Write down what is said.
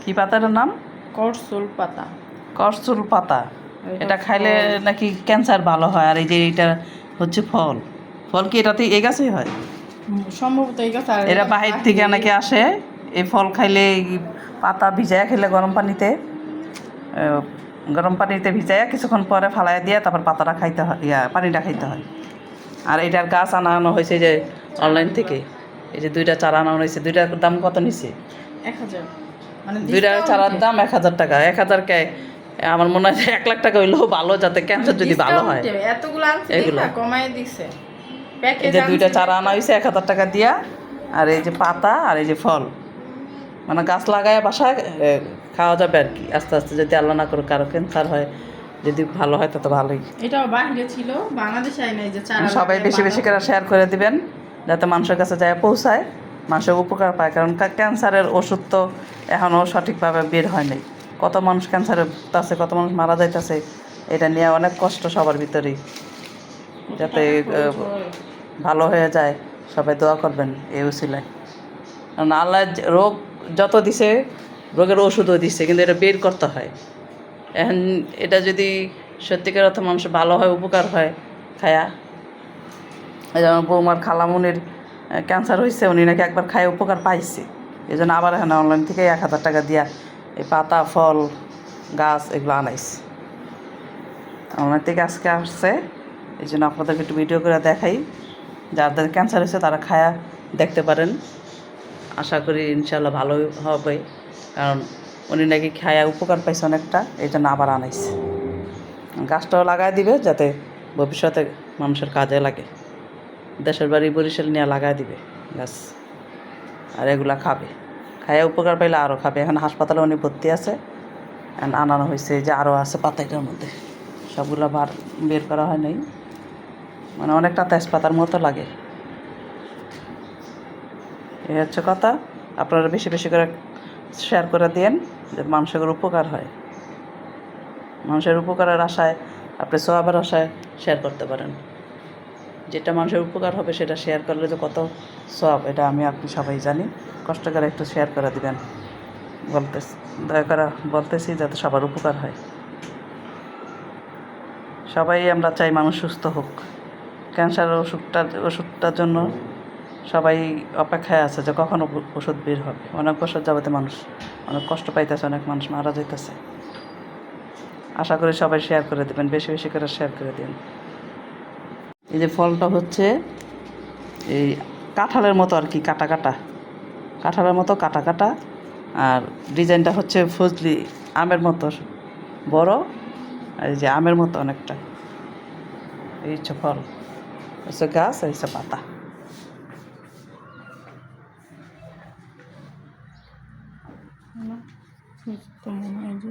কি পাতার নাম? করসুল পাতা। করসুল পাতা। এটা খাইলে নাকি ক্যান্সার ভালো হয়। আর এই যে এটা হচ্ছে ফল। ফল কি এটাতে এই গাছেই হয়? সম্ভবত এই গাছ। এরা বাহির থেকে নাকি আসে। এই ফল খাইলে পাতা ভিজায়া খেলে গরম পানিতে ভিজাইয়া কিছুক্ষণ পরে ফালাই দিয়ে তারপর পাতাটা খাইতে হয়, পানিটা খাইতে হয়। আর এটার গাছ আনানো হয়েছে যে অনলাইন থেকে। এই যে 2টা চারা আনানো হয়েছে। 2টার দাম কত নিছে? 1000। মানে 2টার চারার দাম 1000 টাকা। 1000 কে আমার মনে হয় 1 লাখ টাকা হইলেও ভালো, যাতে ক্যান্সার যদি ভালো হয়। এতগুলো আনছে এগুলো দেখা কমায় দিছে। এই যে 2টা চারা আনা হয়েছে 1000 টাকা দিয়া। আর এই যে পাতা আর এই যে ফল, মানে গাছ লাগায় বাসায় খাওয়া যাবে আর কি। আস্তে আস্তে যদি আল্লাহ না করে কারো ক্যান্সার হয়, যদি ভালো হয় তত ভালোই। এটাও বাইরে ছিল, বাংলাদেশে আই নাই যে চারা। সবাই বেশি বেশি করে শেয়ার করে দিবেন, যাতে মানুষের কাছে যায় পৌঁছায়, মানুষের উপকার পায়। কারণ ক্যান্সারের ওষুধ তো এখনও সঠিকভাবে বের হয় নাই। কত মানুষ ক্যান্সারে ভুগতেছে, কত মানুষ মারা যাইতেছে। এটা নিয়ে অনেক কষ্ট সবার ভিতরেই, যাতে ভালো হয়ে যায়। সবাই দোয়া করবেন এই উসিলায়। কারণ আল্লাহ রোগ যত দিছে, রোগের ওষুধও দিচ্ছে, কিন্তু এটা বের করতে হয়। এখন এটা যদি সত্যিকার অর্থ মানুষ ভালো হয়, উপকার হয় খায়া। এই যেমন বৌমার খালামুনির ক্যান্সার হয়েছে, উনি নাকি একবার খায় উপকার পাইছে। এই জন্য আবার এখানে অনলাইন থেকে 1000 টাকা দিয়া এই পাতা, ফল, গাছ এগুলো আনাইছে। অনলাইন থেকে আজকে আসছে, এই জন্য আপনাদেরকে একটু ভিডিও করে দেখাই। যাদের ক্যান্সার হয়েছে তারা খায়া দেখতে পারেন। আশা করি ইনশাল্লাহ ভালো হবে, কারণ উনি নাকি খায়া উপকার পাইছে অনেকটা, এই জন্য আবার আনাইছে। গাছটাও লাগাই দিবে যাতে ভবিষ্যতে মানুষের কাজে লাগে। দেশের বাড়ি বরিশাল নিয়ে লাগাই দিবে গাছ। আর এগুলা খাবে, খায়া উপকার পাইলে আরও খাবে। এখন হাসপাতালে উনি ভর্তি আছে, আনানো হয়েছে যে আরও আছে পাতাটার মধ্যে। সবগুলো বের করা হয় নাই, মানে অনেকটা তেজপাতার মতো লাগে। এই হচ্ছে কথা। আপনারা বেশি বেশি করে শেয়ার করে দিন, যাতে মানুষের উপকার হয়। মানুষের উপকারের আশায়, আপনি সওয়াবের আশায় শেয়ার করতে পারেন। যেটা মানুষের উপকার হবে সেটা শেয়ার করলে যে কত সওয়াব, এটা আমি আপনি সবাই জানি। কষ্ট করে একটু শেয়ার করে দিবেন দয়া করে বলতেছি, যাতে সবার উপকার হয়। সবাই আমরা চাই মানুষ সুস্থ হোক। ক্যান্সারের ওষুধটার জন্য সবাই অপেক্ষায় আছে যে কখন ওষুধ বের হবে। অনেক বছর যাবতে মানুষ অনেক কষ্ট পাইতেছে, অনেক মানুষ মারা যাইতেছে। আশা করি সবাই শেয়ার করে দেবেন, বেশি বেশি করে শেয়ার করে দিন। এই যে ফলটা হচ্ছে এই কাঁঠালের মতো আর কি, কাটা কাটা, কাঁঠালের মতো কাটা কাটা। আর ডিজাইনটা হচ্ছে ফজলি আমের মতো বড়, আর এই যে আমের মতো অনেকটা। এই হচ্ছে ফল, হচ্ছে গাছ, এই হচ্ছে পাতা। সুস্থ মনে হয় যে